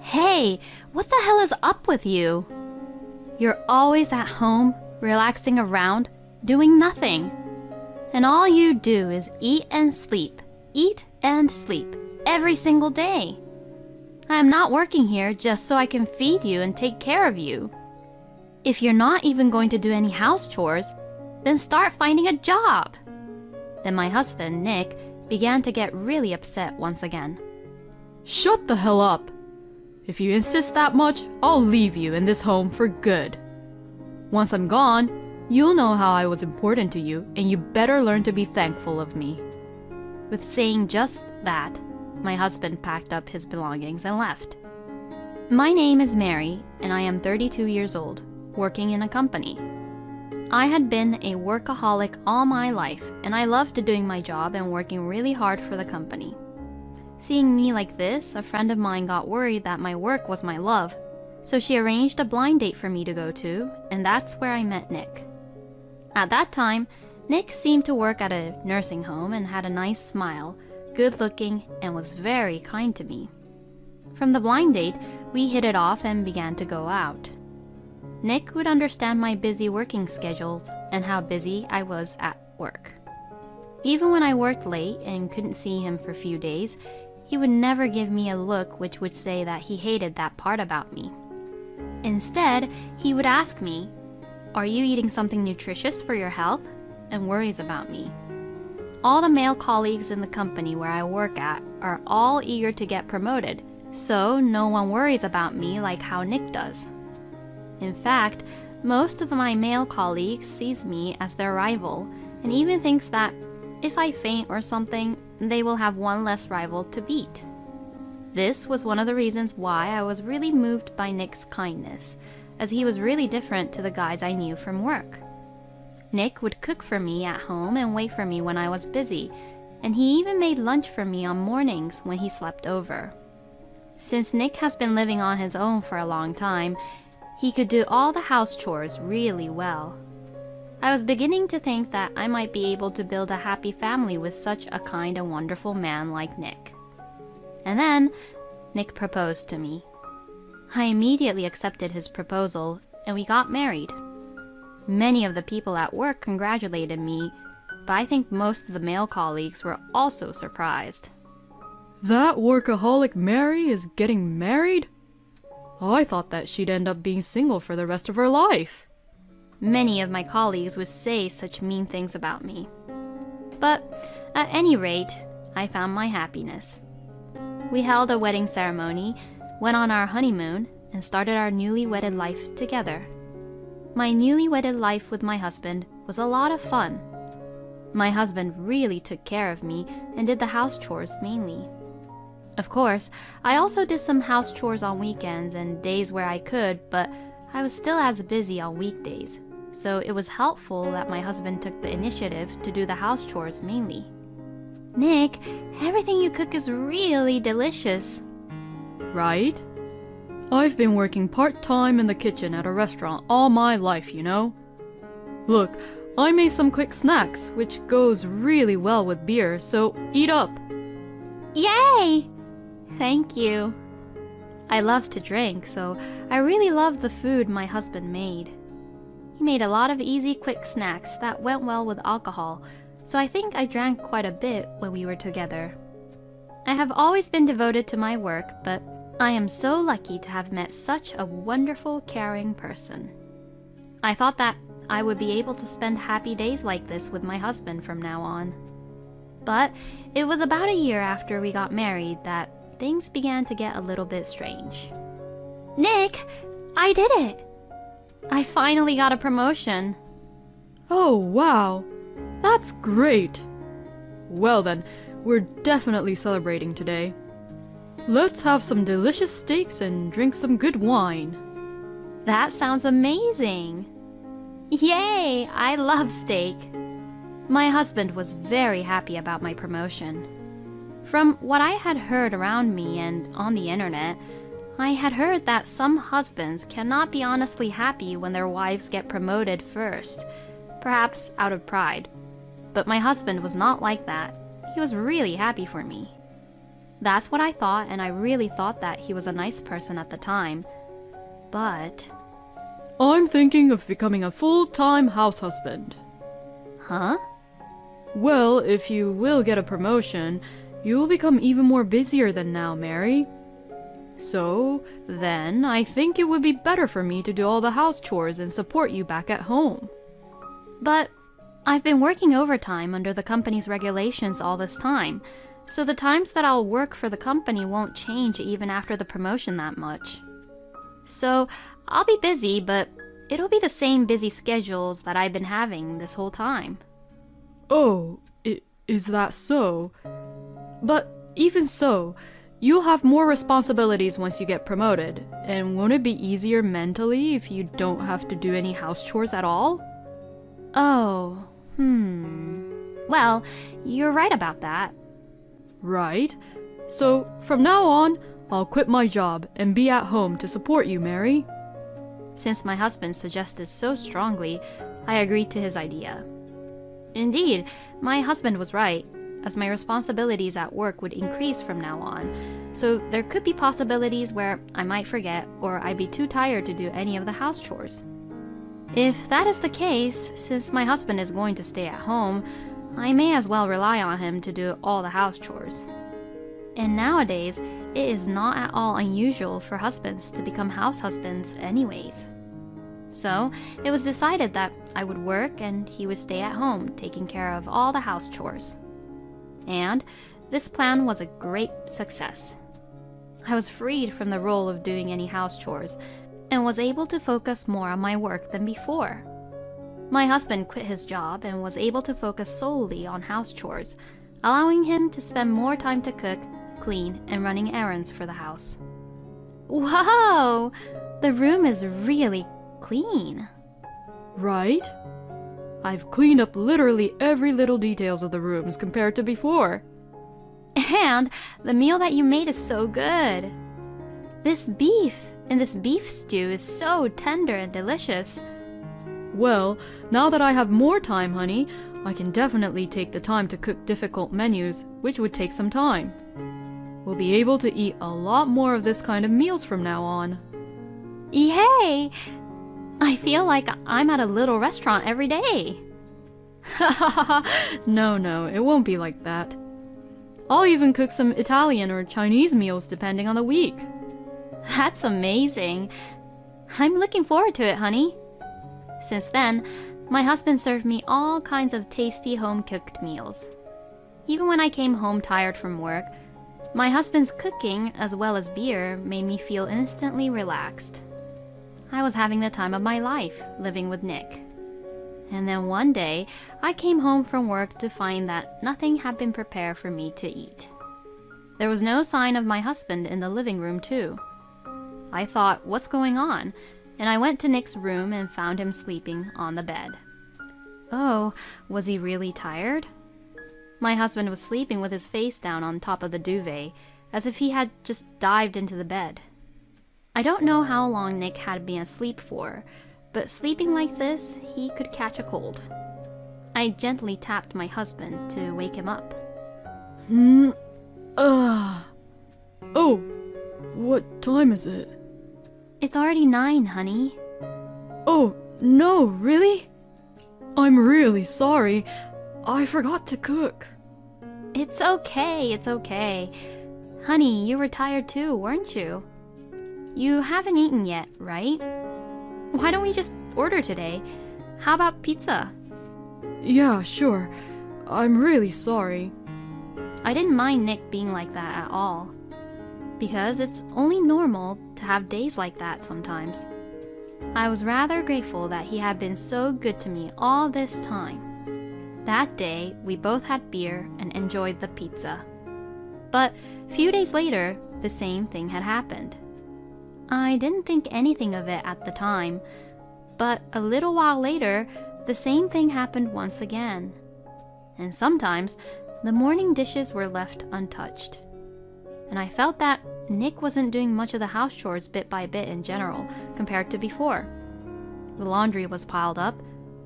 Hey, what the hell is up with you? You're always at home, relaxing around, doing nothing. And all you do is eat and sleep, every single day. I am not working here just so I can feed you and take care of you. If you're not even going to do any house chores, then start finding a job. Then my husband, Nick, began to get really upset once again. Shut the hell up! If you insist that much, I'll leave you in this home for good. Once I'm gone, you'll know how I was important to you, and you better learn to be thankful of me. With saying just that, my husband packed up his belongings and left. My name is Mary, and I am 32 years old, working in a company. I had been a workaholic all my life, and I loved doing my job and working really hard for the company. Seeing me like this, a friend of mine got worried that my work was my love, so she arranged a blind date for me to go to, and that's where I met Nick. At that time, Nick seemed to work at a nursing home and had a nice smile, good looking, and was very kind to me. From the blind date, we hit it off and began to go out. Nick would understand my busy working schedules and how busy I was at work. Even when I worked late and couldn't see him for a few days, he would never give me a look which would say that he hated that part about me. Instead, he would ask me, "Are you eating something nutritious for your health?" and worries about me. All the male colleagues in the company where I work at are all eager to get promoted, so no one worries about me like how Nick does. In fact, most of my male colleagues sees me as their rival and even thinks that if I faint or something, they will have one less rival to beat. This was one of the reasons why I was really moved by Nick's kindness, as he was really different to the guys I knew from work. Nick would cook for me at home and wait for me when I was busy, and he even made lunch for me on mornings when he slept over. Since Nick has been living on his own for a long time, he could do all the house chores really well. I was beginning to think that I might be able to build a happy family with such a kind and wonderful man like Nick. And then, Nick proposed to me. I immediately accepted his proposal, and we got married. Many of the people at work congratulated me, but I think most of the male colleagues were also surprised. That workaholic Mary is getting married? I thought that she'd end up being single for the rest of her life. Many of my colleagues would say such mean things about me. But at any rate, I found my happiness. We held a wedding ceremony, went on our honeymoon, and started our newly wedded life together. My newly wedded life with my husband was a lot of fun. My husband really took care of me and did the house chores mainly. Of course, I also did some house chores on weekends and days where I could, but I was still as busy on weekdays, so it was helpful that my husband took the initiative to do the house chores mainly. "Nick, everything you cook is really delicious." Right? I've been working part-time in the kitchen at a restaurant all my life, you know. Look, I made some quick snacks, which goes really well with beer, so eat up. Yay! Thank you. I love to drink, so I really loved the food my husband made. He made a lot of easy, quick snacks that went well with alcohol, so I think I drank quite a bit when we were together. I have always been devoted to my work, but I am so lucky to have met such a wonderful, caring person. I thought that I would be able to spend happy days like this with my husband from now on. But it was about a year after we got married that things began to get a little bit strange. "Nick, I did it! I finally got a promotion." Oh, wow. That's great. Well then, we're definitely celebrating today. Let's have some delicious steaks and drink some good wine. That sounds amazing! Yay! I love steak. My husband was very happy about my promotion. From what I had heard around me and on the internet, I had heard that some husbands cannot be honestly happy when their wives get promoted first, perhaps out of pride. But my husband was not like that. He was really happy for me. That's what I thought, and I really thought that he was a nice person at the time. But... I'm thinking of becoming a full-time house husband. Huh? Well, if you will get a promotion, you will become even more busier than now, Mary. So, then, I think it would be better for me to do all the house chores and support you back at home. But I've been working overtime under the company's regulations all this time, so the times that I'll work for the company won't change even after the promotion that much. So, I'll be busy, but it'll be the same busy schedules that I've been having this whole time. Oh, is that so? But even so, you'll have more responsibilities once you get promoted, and won't it be easier mentally if you don't have to do any house chores at all? Oh, Well, you're right about that. Right. So, from now on, I'll quit my job and be at home to support you, Mary. Since my husband suggested so strongly, I agreed to his idea. Indeed, my husband was right, as my responsibilities at work would increase from now on, so there could be possibilities where I might forget or I'd be too tired to do any of the house chores. If that is the case, since my husband is going to stay at home, I may as well rely on him to do all the house chores. And nowadays, it is not at all unusual for husbands to become house husbands anyways. So, it was decided that I would work and he would stay at home taking care of all the house chores. And this plan was a great success. I was freed from the role of doing any house chores and was able to focus more on my work than before. My husband quit his job and was able to focus solely on house chores, allowing him to spend more time to cook, clean, and running errands for the house. Whoa! The room is really clean. Right? I've cleaned up literally every little details of the rooms compared to before. And the meal that you made is so good. This beef stew is so tender and delicious. Well, now that I have more time, honey, I can definitely take the time to cook difficult menus, which would take some time. We'll be able to eat a lot more of this kind of meals from now on. Yay! I feel like I'm at a little restaurant every day. No, it won't be like that. I'll even cook some Italian or Chinese meals depending on the week. That's amazing. I'm looking forward to it, honey. Since then, my husband served me all kinds of tasty home-cooked meals. Even when I came home tired from work, my husband's cooking as well as beer made me feel instantly relaxed. I was having the time of my life living with Nick. And then one day, I came home from work to find that nothing had been prepared for me to eat. There was no sign of my husband in the living room, too. I thought, what's going on? And I went to Nick's room and found him sleeping on the bed. Oh, was he really tired? My husband was sleeping with his face down on top of the duvet, as if he had just dived into the bed. I don't know how long Nick had been asleep for, but sleeping like this, he could catch a cold. I gently tapped my husband to wake him up. Oh, what time is it? It's already 9, honey. Oh, no, really? I'm really sorry. I forgot to cook. It's okay. Honey, you were tired too, weren't you? You haven't eaten yet, right? Why don't we just order today? How about pizza? Yeah, sure. I'm really sorry. I didn't mind Nick being like that at all, because it's only normal to have days like that sometimes. I was rather grateful that he had been so good to me all this time. That day, we both had beer and enjoyed the pizza. But a few days later, the same thing had happened. I didn't think anything of it at the time, but a little while later, the same thing happened once again. And sometimes, the morning dishes were left untouched. And I felt that Nick wasn't doing much of the house chores bit by bit in general, compared to before. The laundry was piled up,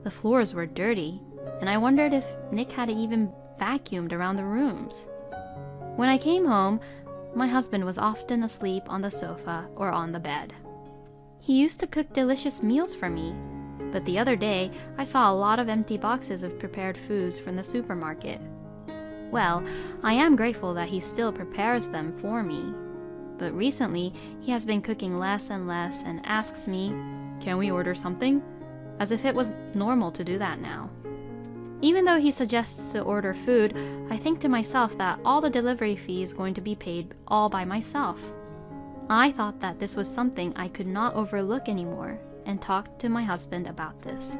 the floors were dirty, and I wondered if Nick had even vacuumed around the rooms. When I came home, my husband was often asleep on the sofa or on the bed. He used to cook delicious meals for me, but the other day I saw a lot of empty boxes of prepared foods from the supermarket. Well, I am grateful that he still prepares them for me, but recently he has been cooking less and less and asks me, "Can we order something?" as if it was normal to do that now. Even though he suggests to order food, I think to myself that all the delivery fee is going to be paid all by myself. I thought that this was something I could not overlook anymore and talked to my husband about this.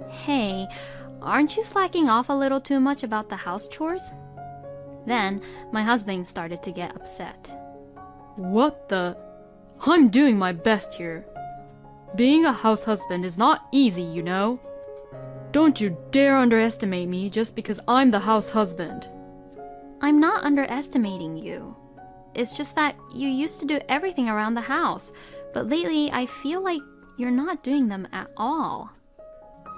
"Hey, aren't you slacking off a little too much about the house chores?" Then my husband started to get upset. What the? I'm doing my best here. Being a house husband is not easy, you know. Don't you dare underestimate me just because I'm the house husband. "I'm not underestimating you. It's just that you used to do everything around the house, but lately I feel like you're not doing them at all."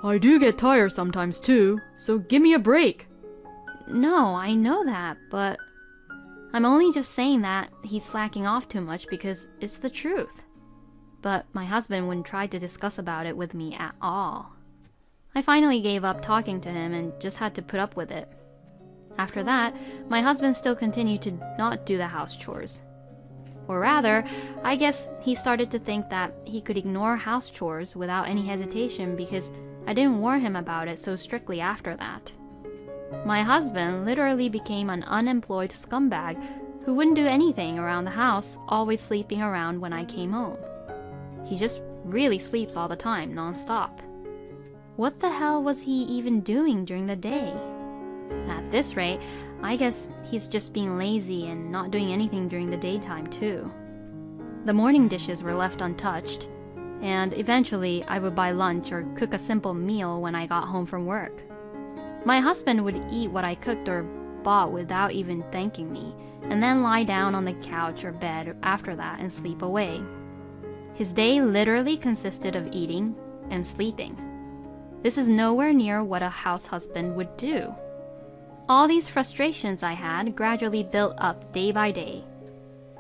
I do get tired sometimes too, so give me a break. No, I know that, but I'm only just saying that he's slacking off too much because it's the truth. But my husband wouldn't try to discuss about it with me at all. I finally gave up talking to him and just had to put up with it. After that, my husband still continued to not do the house chores. Or rather, I guess he started to think that he could ignore house chores without any hesitation because I didn't warn him about it so strictly after that. My husband literally became an unemployed scumbag who wouldn't do anything around the house, always sleeping around when I came home. He just really sleeps all the time, non-stop. What the hell was he even doing during the day? At this rate, I guess he's just being lazy and not doing anything during the daytime too. The morning dishes were left untouched, and eventually I would buy lunch or cook a simple meal when I got home from work. My husband would eat what I cooked or bought without even thanking me, and then lie down on the couch or bed after that and sleep away. His day literally consisted of eating and sleeping. This is nowhere near what a house husband would do. All these frustrations I had gradually built up day by day.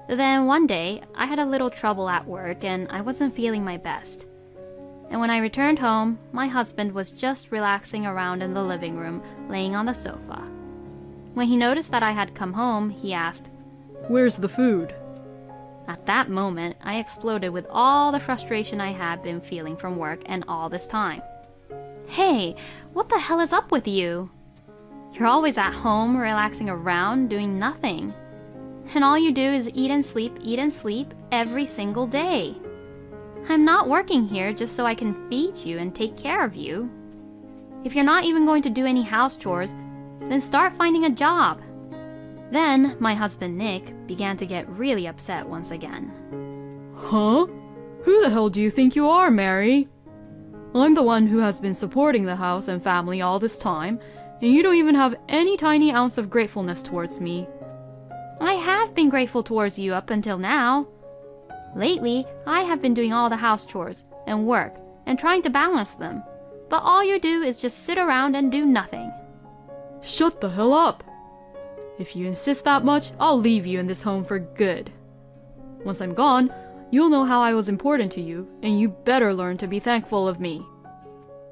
Then one day, I had a little trouble at work and I wasn't feeling my best. And when I returned home, my husband was just relaxing around in the living room, laying on the sofa. When he noticed that I had come home, he asked, "Where's the food?" At that moment, I exploded with all the frustration I had been feeling from work and all this time. "Hey, what the hell is up with you? You're always at home, relaxing around, doing nothing. And all you do is eat and sleep every single day. I'm not working here just so I can feed you and take care of you. If you're not even going to do any house chores, then start finding a job." Then my husband Nick began to get really upset once again. Huh? Who the hell do you think you are, Mary? I'm the one who has been supporting the house and family all this time, and you don't even have any tiny ounce of gratefulness towards me. I have been grateful towards you up until now. Lately, I have been doing all the house chores and work and trying to balance them, but all you do is just sit around and do nothing. Shut the hell up! If you insist that much, I'll leave you in this home for good. Once I'm gone, you'll know how I was important to you, and you better learn to be thankful of me.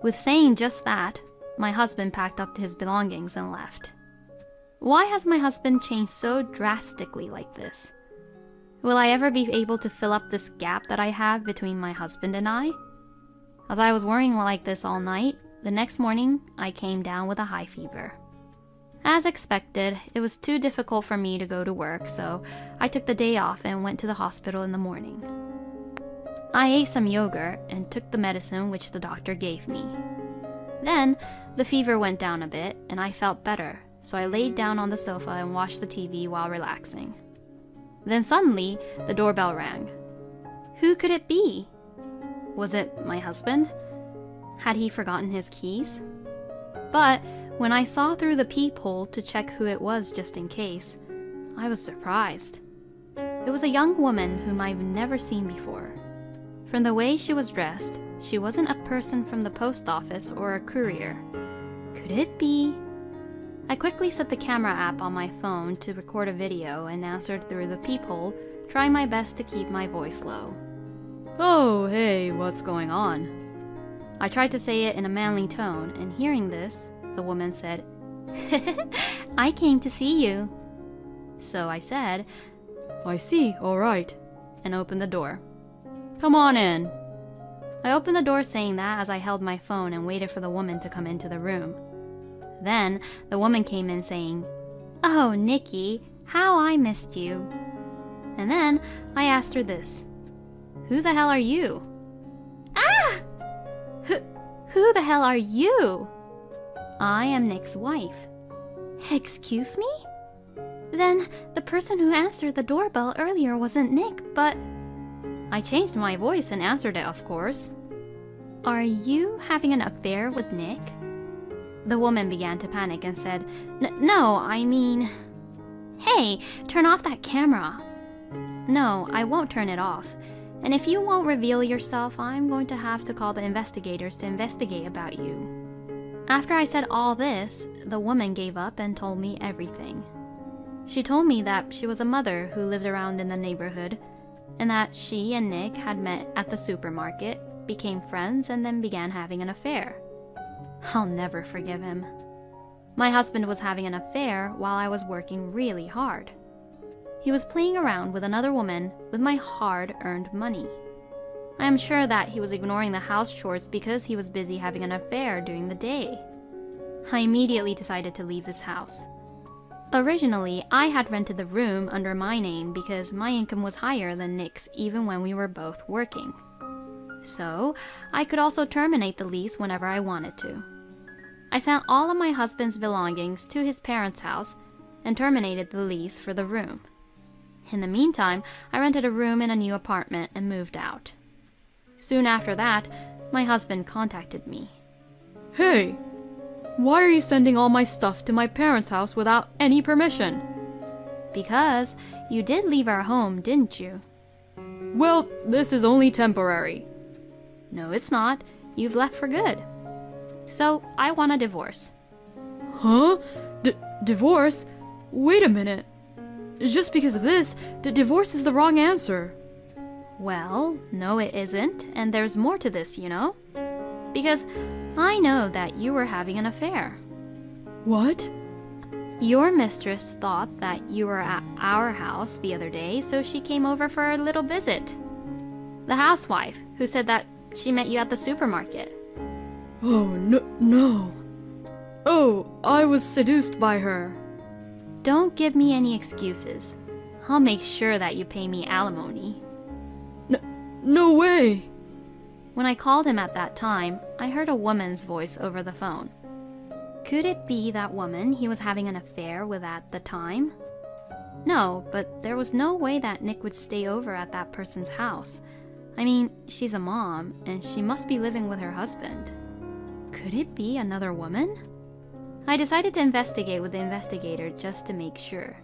With saying just that, my husband packed up his belongings and left. Why has my husband changed so drastically like this? Will I ever be able to fill up this gap that I have between my husband and I? As I was worrying like this all night, the next morning I came down with a high fever. As expected, it was too difficult for me to go to work, so I took the day off and went to the hospital in the morning. I ate some yogurt and took the medicine which the doctor gave me. Then, the fever went down a bit and I felt better, so I laid down on the sofa and watched the TV while relaxing. Then suddenly, the doorbell rang. Who could it be? Was it my husband? Had he forgotten his keys? But when I saw through the peephole to check who it was just in case, I was surprised. It was a young woman whom I've never seen before. From the way she was dressed, she wasn't a person from the post office or a courier. Could it be? I quickly set the camera app on my phone to record a video and answered through the peephole, trying my best to keep my voice low. Oh, hey, what's going on? I tried to say it in a manly tone, and hearing this, the woman said, I came to see you. So I said, I see, all right, and opened the door. Come on in. I opened the door saying that as I held my phone and waited for the woman to come into the room. Then the woman came in saying, Oh, Nikki, how I missed you. And then I asked her this. Who the hell are you? Ah! Who the hell are you? I am Nick's wife. Excuse me? Then the person who answered the doorbell earlier wasn't Nick, but... I changed my voice and answered it, of course. Are you having an affair with Nick? The woman began to panic and said, No, I mean... Hey, turn off that camera. No, I won't turn it off. And if you won't reveal yourself, I'm going to have to call the investigators to investigate about you. After I said all this, the woman gave up and told me everything. She told me that she was a mother who lived around in the neighborhood, and that she and Nick had met at the supermarket, became friends, and then began having an affair. I'll never forgive him. My husband was having an affair while I was working really hard. He was playing around with another woman with my hard-earned money. I am sure that he was ignoring the house chores because he was busy having an affair during the day. I immediately decided to leave this house. Originally, I had rented the room under my name because my income was higher than Nick's even when we were both working. So, I could also terminate the lease whenever I wanted to. I sent all of my husband's belongings to his parents' house and terminated the lease for the room. In the meantime, I rented a room in a new apartment and moved out. Soon after that, my husband contacted me. Hey, why are you sending all my stuff to my parents' house without any permission? Because you did leave our home, didn't you? Well, this is only temporary. No, it's not. You've left for good. So, I want a divorce. Huh? Divorce? Wait a minute. Just because of this, divorce is the wrong answer. Well, no it isn't, and there's more to this, you know? Because I know that you were having an affair. What? Your mistress thought that you were at our house the other day, so she came over for a little visit. The housewife, who said that she met you at the supermarket. Oh, no. Oh, I was seduced by her. Don't give me any excuses. I'll make sure that you pay me alimony. No way! When I called him at that time, I heard a woman's voice over the phone. Could it be that woman he was having an affair with at the time? No, but there was no way that Nick would stay over at that person's house. I mean, she's a mom, and she must be living with her husband. Could it be another woman? I decided to investigate with the investigator just to make sure.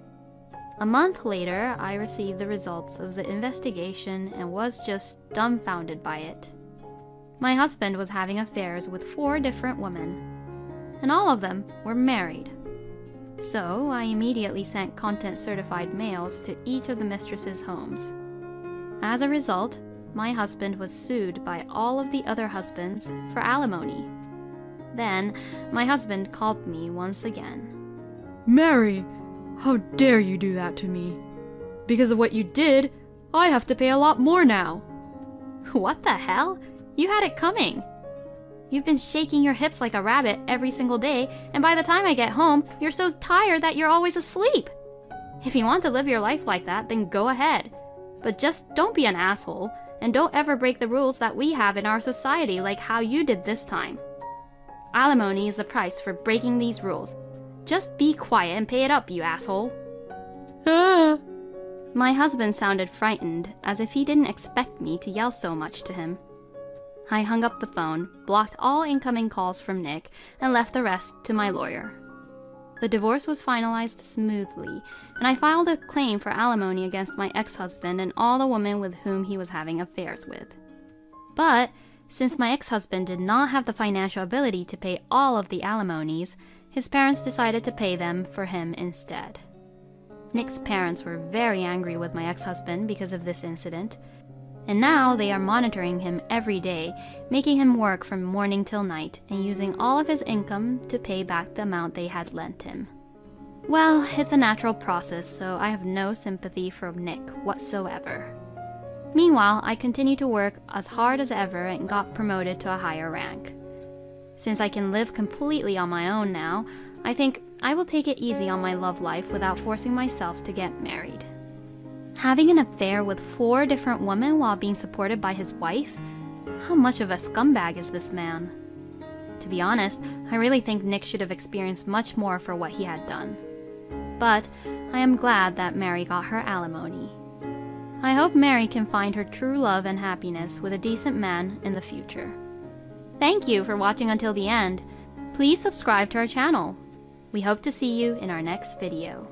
A month later, I received the results of the investigation and was just dumbfounded by it. My husband was having affairs with 4 different women, and all of them were married. So I immediately sent content-certified mails to each of the mistresses' homes. As a result, my husband was sued by all of the other husbands for alimony. Then, my husband called me once again. Mary, how dare you do that to me? Because of what you did, I have to pay a lot more now. What the hell? You had it coming. You've been shaking your hips like a rabbit every single day, and by the time I get home, you're so tired that you're always asleep. If you want to live your life like that, then go ahead. But just don't be an asshole, and don't ever break the rules that we have in our society like how you did this time. Alimony is the price for breaking these rules. Just be quiet and pay it up, you asshole. Ah. My husband sounded frightened, as if he didn't expect me to yell so much to him. I hung up the phone, blocked all incoming calls from Nick, and left the rest to my lawyer. The divorce was finalized smoothly, and I filed a claim for alimony against my ex-husband and all the women with whom he was having affairs with. But since my ex-husband did not have the financial ability to pay all of the alimonies, his parents decided to pay them for him instead. Nick's parents were very angry with my ex-husband because of this incident, and now they are monitoring him every day, making him work from morning till night and using all of his income to pay back the amount they had lent him. Well, it's a natural process, so I have no sympathy for Nick whatsoever. Meanwhile, I continue to work as hard as ever and got promoted to a higher rank. Since I can live completely on my own now, I think I will take it easy on my love life without forcing myself to get married. Having an affair with 4 different women while being supported by his wife? How much of a scumbag is this man? To be honest, I really think Nick should have experienced much more for what he had done. But I am glad that Mary got her alimony. I hope Mary can find her true love and happiness with a decent man in the future. Thank you for watching until the end. Please subscribe to our channel. We hope to see you in our next video.